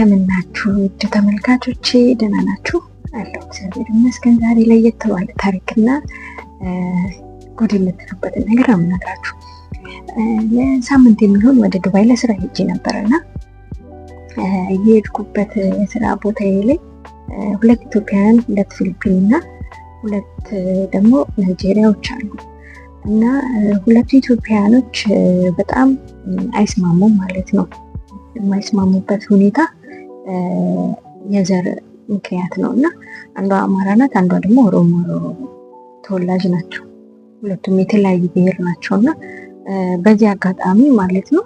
እንደምን ናችሁ ውድ ተመልካቾቼ? ደህና ናችሁ? አለሁ እግዚአብሔር ይመስገን። ዛሬ ለየት ባለ ታሪክና ጉድ የምትሉበትን ነገር አምናግራችሁ ለሳምንት የሚሆን ወደ ዱባይ ለስራ ሄጄ ነበርና የሄድኩበት የስራ ቦታዬ ላይ ሁለት ኢትዮጵያውያን፣ ሁለት ፊሊፒን እና ሁለት ደግሞ ናይጄሪያዎች አሉ እና ሁለቱ ኢትዮጵያውያኖች በጣም አይስማሙም ማለት ነው። የማይስማሙበት ሁኔታ የዘር ምክንያት ነው እና አንዷ አማራ ናት፣ አንዷ ደግሞ ኦሮሞ ተወላጅ ናቸው። ሁለቱም የተለያዩ ብሔር ናቸው እና በዚህ አጋጣሚ ማለት ነው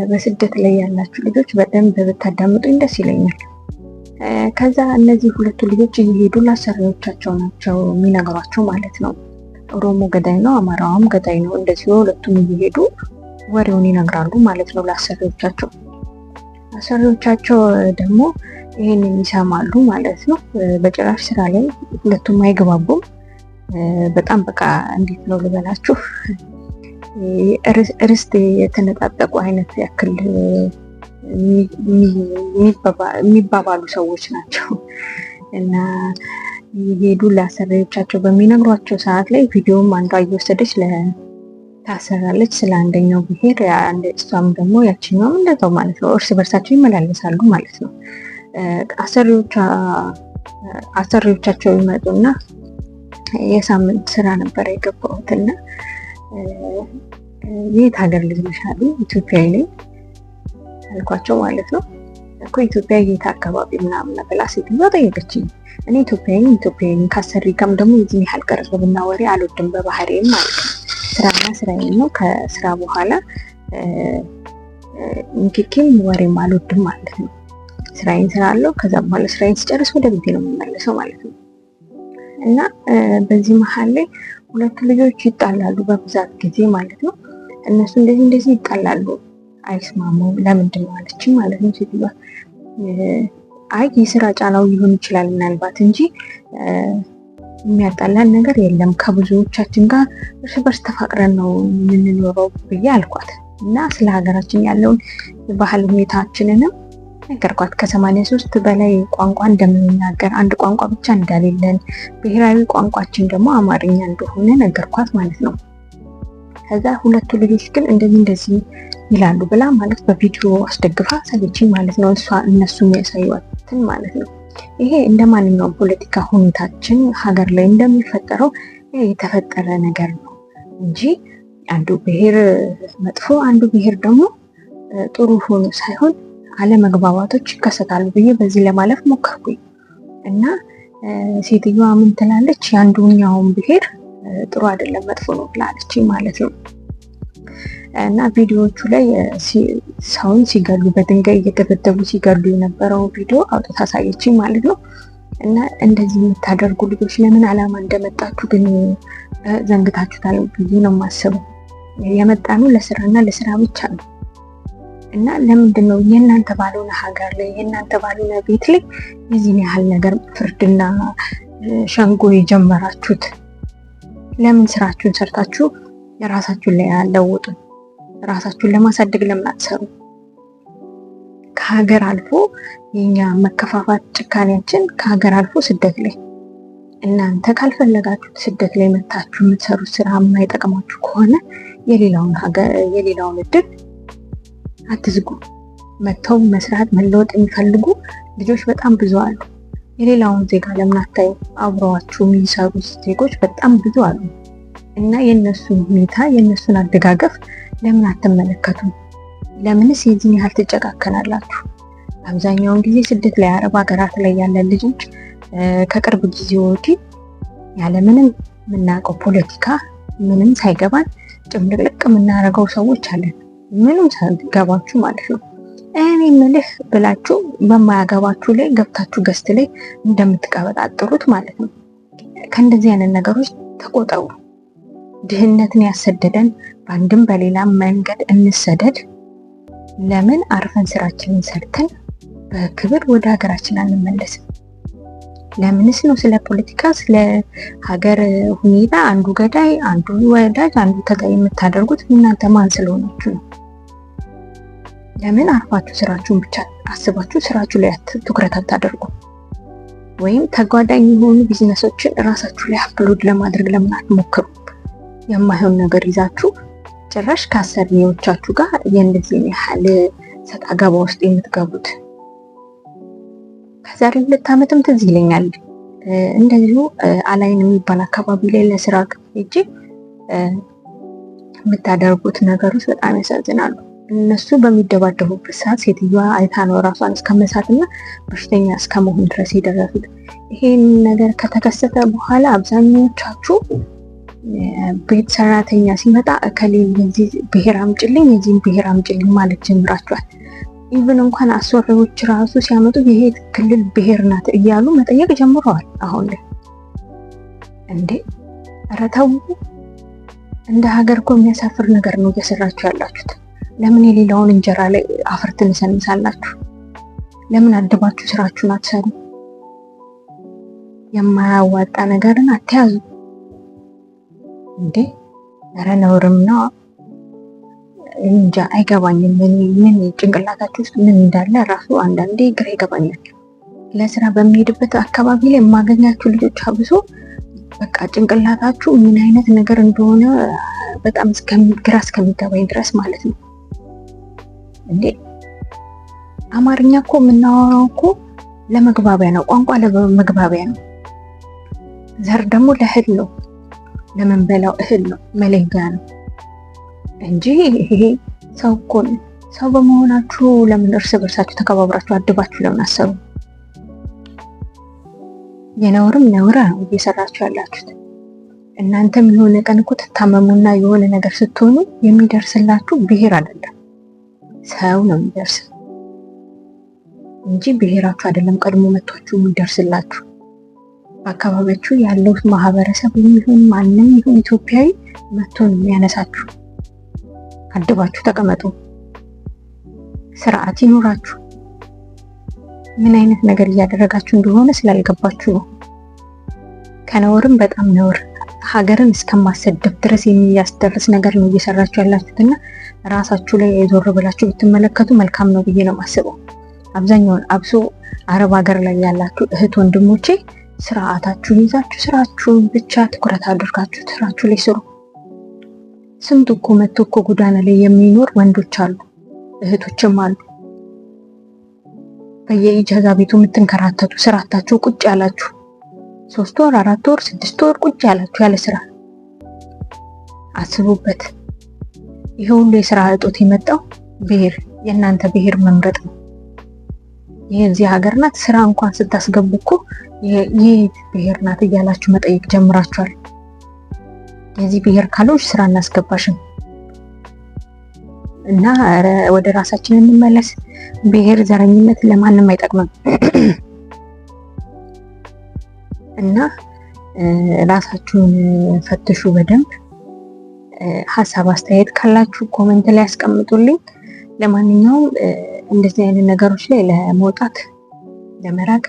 በስደት ላይ ያላችሁ ልጆች በደንብ ብታዳምጡኝ ደስ ይለኛል። ከዛ እነዚህ ሁለቱ ልጆች እየሄዱ ለአሰሪዎቻቸው ናቸው የሚነግሯቸው ማለት ነው። ኦሮሞ ገዳይ ነው፣ አማራውም ገዳይ ነው። እንደዚህ ሁለቱም እየሄዱ ወሬውን ይነግራሉ ማለት ነው ለአሰሪዎቻቸው። አሰሪዎቻቸው ደግሞ ይሄንን ይሰማሉ ማለት ነው። በጭራሽ ስራ ላይ ሁለቱም አይግባቡም። በጣም በቃ እንዴት ነው ልበላችሁ፣ ርስት የተነጣጠቁ አይነት ያክል የሚባባሉ ሰዎች ናቸው እና የሄዱ ለአሰሪዎቻቸው በሚነግሯቸው ሰዓት ላይ ቪዲዮም አንዷ እየወሰደች ታሰራለች ስለ አንደኛው ብሔር፣ እሷም ደግሞ ያችኛውም እንደዛው ማለት ነው። እርስ በርሳቸው ይመላለሳሉ ማለት ነው። አሰሪዎቻቸው ይመጡና የሳምንት ስራ ነበር የገባሁትና የት ሀገር ልጅ ነሽ አሉ። ኢትዮጵያዊ ነኝ አልኳቸው ማለት ነው። እኮ ኢትዮጵያ የት አካባቢ ምናምን ብላ ሴትዮዋ ጠየቀችኝ። እኔ ኢትዮጵያዊ ከአሰሪ ጋርም ደግሞ የዚህን ያህል ቅርርብና ወሬ አልወድም በባህሪዬም ማለት ነው። ስራና ስራዬ ነው። ከስራ በኋላ ንክኪም ወሬም አልወድም ማለት ነው። ስራዬን ስራለሁ። ከዛ በኋላ ስራዬን ስጨርስ ወደ ቤቴ ነው የምመለሰው ማለት ነው። እና በዚህ መሀል ላይ ሁለቱ ልጆች ይጣላሉ በብዛት ጊዜ ማለት ነው። እነሱ እንደዚህ ይጣላሉ፣ አይስማሙም። ለምንድን ነው አለችኝ ማለት ነው ሴትዮዋ። አይ የስራ ጫናው ሊሆን ይችላል ምናልባት እንጂ የሚያጣላን ነገር የለም፣ ከብዙዎቻችን ጋር እርስ በርስ ተፋቅረን ነው የምንኖረው ብዬ አልኳት እና ስለ ሀገራችን ያለውን የባህል ሁኔታችንንም ነገርኳት። ከ83 በላይ ቋንቋ እንደምንናገር፣ አንድ ቋንቋ ብቻ እንዳሌለን፣ ብሔራዊ ቋንቋችን ደግሞ አማርኛ እንደሆነ ነገርኳት ማለት ነው። ከዛ ሁለቱ ልጆች ግን እንደዚህ ይላሉ ብላ ማለት በቪዲዮ አስደግፋ አሳየችኝ ማለት ነው። እነሱ የሚያሳዩትን ማለት ነው። ይሄ እንደ ማንኛውም ፖለቲካ ሁኔታችን ሀገር ላይ እንደሚፈጠረው የተፈጠረ ነገር ነው እንጂ አንዱ ብሔር መጥፎ አንዱ ብሔር ደግሞ ጥሩ ሆኖ ሳይሆን አለመግባባቶች ይከሰታሉ ብዬ በዚህ ለማለፍ ሞከርኩኝ እና ሴትዮዋ ምን ትላለች? የአንዱኛውን ብሔር ጥሩ አይደለም መጥፎ ነው ብላለች ማለት ነው። እና ቪዲዮዎቹ ላይ ሰውን ሲገሉ በድንጋይ እየደበደቡ ሲገሉ የነበረው ቪዲዮ አውጥታ አሳየችኝ ማለት ነው። እና እንደዚህ የምታደርጉ ልጆች ለምን ዓላማ እንደመጣችሁ ግን ዘንግታችሁታል ብዬ ነው የማስበው። የመጣነው ለስራና ለስራ ብቻ ነው እና ለምንድን ነው የእናንተ ባልሆነ ሀገር ላይ የእናንተ ባልሆነ ቤት ላይ የዚህን ያህል ነገር ፍርድና ሸንጎ የጀመራችሁት? ለምን ስራችሁን ሰርታችሁ የራሳችሁን ላይ አለውጡ? ራሳችሁን ለማሳደግ ለምን አትሰሩ? ከሀገር አልፎ የኛ መከፋፋት ጭካኔያችን ከሀገር አልፎ ስደት ላይ እናንተ ካልፈለጋችሁት ስደት ላይ መታችሁ የምትሰሩት ስራ የማይጠቅማችሁ ከሆነ የሌላውን እድል አትዝጉ። መተው መስራት መለወጥ የሚፈልጉ ልጆች በጣም ብዙ አሉ። የሌላውን ዜጋ ለምን አታዩ? አብረዋችሁ የሚሰሩ ዜጎች በጣም ብዙ አሉ እና የእነሱን ሁኔታ የእነሱን አደጋገፍ ለምን አትመለከቱም? ለምንስ የዚህን ያህል ትጨካከናላችሁ? አብዛኛውን ጊዜ ስደት ላይ አረብ ሀገራት ላይ ያለን ልጆች ከቅርብ ጊዜ ወዲህ ያለምንም የምናውቀው ፖለቲካ ምንም ሳይገባን ጭምልቅልቅ የምናደርገው ሰዎች አለን። ምንም ሳይገባችሁ ማለት ነው። እኔ ምልህ ብላችሁ በማያገባችሁ ላይ ገብታችሁ ገስት ላይ እንደምትቀበጣጥሩት ማለት ነው። ከእንደዚህ አይነት ነገሮች ተቆጠቡ። ድህነትን ያሰደደን በአንድም በሌላም መንገድ እንሰደድ። ለምን አርፈን ስራችንን ሰርተን በክብር ወደ ሀገራችን አንመለስም? ለምንስ ነው ስለ ፖለቲካ ስለ ሀገር ሁኔታ አንዱ ገዳይ አንዱ ወዳጅ አንዱ ተጋይ የምታደርጉት? እናንተ ማን ስለሆናችሁ ነው? ለምን አርፋችሁ ስራችሁን ብቻ አስባችሁ ስራችሁ ላይ ትኩረት አታደርጉ። ወይም ተጓዳኝ የሆኑ ቢዝነሶችን እራሳችሁ ላይ አፕሎድ ለማድረግ ለምን አትሞክሩ? የማይሆን ነገር ይዛችሁ ጭራሽ ከአሰሪዎቻችሁ ጋር የእንደዚህን ያህል ሰጣ ገባ ውስጥ የምትገቡት። ከዛሬ 2 ዓመትም ትዝ ይለኛል እንደዚሁ አላይን የሚባል አካባቢ ላይ ለስራ ሄጄ የምታደርጉት ነገሮች በጣም ያሳዝናሉ። እነሱ በሚደባደቡበት ሰዓት ሴትዮዋ አይታ ነው ራሷን እስከመሳትና በሽተኛ እስከመሆን ድረስ የደረሱት። ይሄን ነገር ከተከሰተ በኋላ አብዛኞቻችሁ ቤት ሰራተኛ ሲመጣ እከሌ የዚህ ብሔር አምጭልኝ የዚህን ብሔር አምጭልኝ ማለት ጀምራችኋል። ኢቭን እንኳን አሰሪዎች ራሱ ሲያመጡ ይሄ ክልል ብሔር ናት እያሉ መጠየቅ ጀምረዋል። አሁን ላይ እንዴ ኧረ ተው! እንደ ሀገር እኮ የሚያሳፍር ነገር ነው እየሰራችሁ ያላችሁት። ለምን የሌላውን እንጀራ ላይ አፈር ትነሰንሳላችሁ? ለምን አድባችሁ ስራችሁን አትሰሩ? የማያዋጣ ነገርን አትያዙ እንዴ! ኧረ ነውርም ነው። እንጃ አይገባኝም። ምን ጭንቅላታችሁ ውስጥ ምን እንዳለ ራሱ አንዳንዴ ግራ ይገባኛል። ለስራ በሚሄድበት አካባቢ ላይ የማገኛችሁ ልጆች አብሶ በቃ ጭንቅላታችሁ ምን አይነት ነገር እንደሆነ በጣም ግራ እስከሚገባኝ ድረስ ማለት ነው። እንዴ አማርኛ እኮ የምናወራው እኮ ለመግባቢያ ነው። ቋንቋ ለመግባቢያ ነው። ዘር ደግሞ ለእህል ነው፣ ለምንበላው እህል ነው፣ መለያ ነው እንጂ ይሄ ሰው እኮ ነው። ሰው በመሆናችሁ ለምን እርስ በርሳችሁ ተከባብራችሁ አድባችሁ ለምን አሰሩ? የነውርም ነውራ ነው እየሰራችሁ ያላችሁት። እናንተም የሆነ ቀን እኮ ትታመሙና የሆነ ነገር ስትሆኑ የሚደርስላችሁ ብሔር አይደለም ሰው ነው የሚደርስ እንጂ ብሔራችሁ አይደለም ቀድሞ መጥቷችሁ የሚደርስላችሁ። በአካባቢያችሁ ያለው ማህበረሰብ የሚሆን ማንም ይሁን ኢትዮጵያዊ መጥቶ ነው የሚያነሳችሁ። አድባችሁ ተቀመጡ፣ ስርዓት ይኑራችሁ። ምን አይነት ነገር እያደረጋችሁ እንደሆነ ስላልገባችሁ ነው። ከነውርም በጣም ነውር፣ ሀገርን እስከማሰደብ ድረስ የሚያስደርስ ነገር ነው እየሰራችሁ ያላችሁትና ራሳችሁ ላይ የዞር ብላችሁ ብትመለከቱ መልካም ነው ብዬ ነው የማስበው። አብዛኛውን አብሶ አረብ ሀገር ላይ ያላችሁ እህት ወንድሞቼ ስርዓታችሁን ይዛችሁ ስራችሁን ብቻ ትኩረት አድርጋችሁ ስራችሁ ላይ ስሩ። ስንቱ እኮ መጥቶ እኮ ጎዳና ላይ የሚኖር ወንዶች አሉ፣ እህቶችም አሉ። በየኢጃዛ ቤቱ የምትንከራተቱ ስራታችሁ ቁጭ ያላችሁ 3 ወር 4 ወር 6 ወር ቁጭ ያላችሁ ያለ ስራ አስቡበት። ይሄ ሁሉ የስራ እጦት የመጣው ብሔር የእናንተ ብሔር መምረጥ ነው። የዚህ ሀገር ናት ስራ እንኳን ስታስገቡ እኮ ይሄ ብሔር ናት እያላችሁ መጠየቅ ጀምራችኋል። የዚህ ብሔር ካሎች ስራ እናስገባሽም እና ወደ ራሳችን እንመለስ። ብሔር ዘረኝነት ለማንም አይጠቅምም እና ራሳችሁን ፈትሹ በደንብ። ሀሳብ አስተያየት ካላችሁ ኮሜንት ላይ ያስቀምጡልኝ። ለማንኛውም እንደዚህ አይነት ነገሮች ላይ ለመውጣት ለመራቅ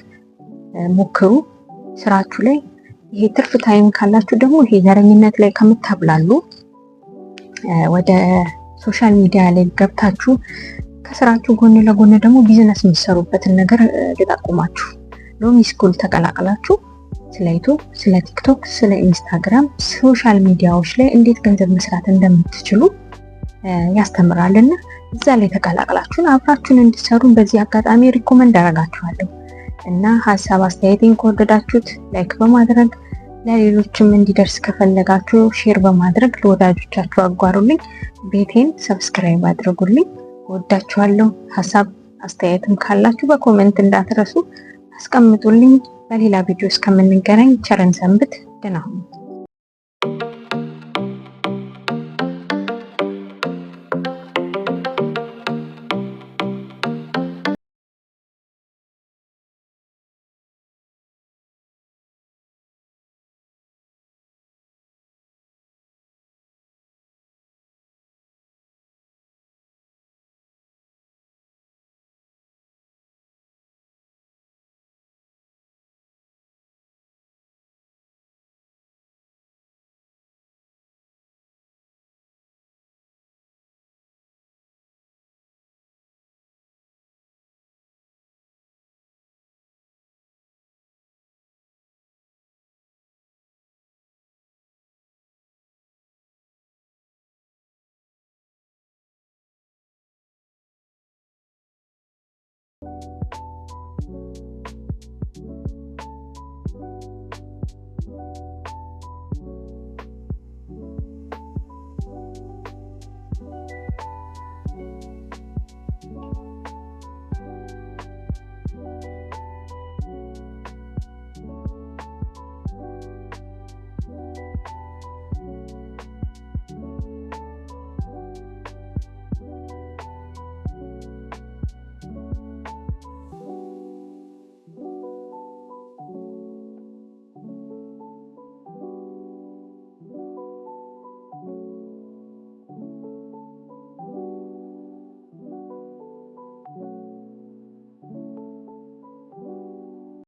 ሞክሩ። ስራችሁ ላይ ይሄ ትርፍ ታይም ካላችሁ ደግሞ ይሄ ዘረኝነት ላይ ከምታብላሉ ወደ ሶሻል ሚዲያ ላይ ገብታችሁ ከስራችሁ ጎን ለጎን ደግሞ ቢዝነስ የምትሰሩበትን ነገር ልጠቁማችሁ። ሎሚ ስኩል ተቀላቅላችሁ ስለ ዩቲዩብ፣ ስለ ቲክቶክ፣ ስለ ኢንስታግራም ሶሻል ሚዲያዎች ላይ እንዴት ገንዘብ መስራት እንደምትችሉ ያስተምራልና እዛ ላይ ተቀላቅላችሁን አብራችሁን እንድትሰሩ በዚህ አጋጣሚ ሪኮመንድ አደርጋችኋለሁ። እና ሀሳብ አስተያየቴን ከወደዳችሁት ላይክ በማድረግ ለሌሎችም እንዲደርስ ከፈለጋችሁ ሼር በማድረግ ለወዳጆቻችሁ አጓሩልኝ። ቤቴን ሰብስክራይብ አድርጉልኝ። ወዳችኋለሁ። ሀሳብ አስተያየትም ካላችሁ በኮሜንት እንዳትረሱ አስቀምጡልኝ። በሌላ ቪዲዮ እስከምንገናኝ ቸርን ሰንብት። ደህና ሁኑ።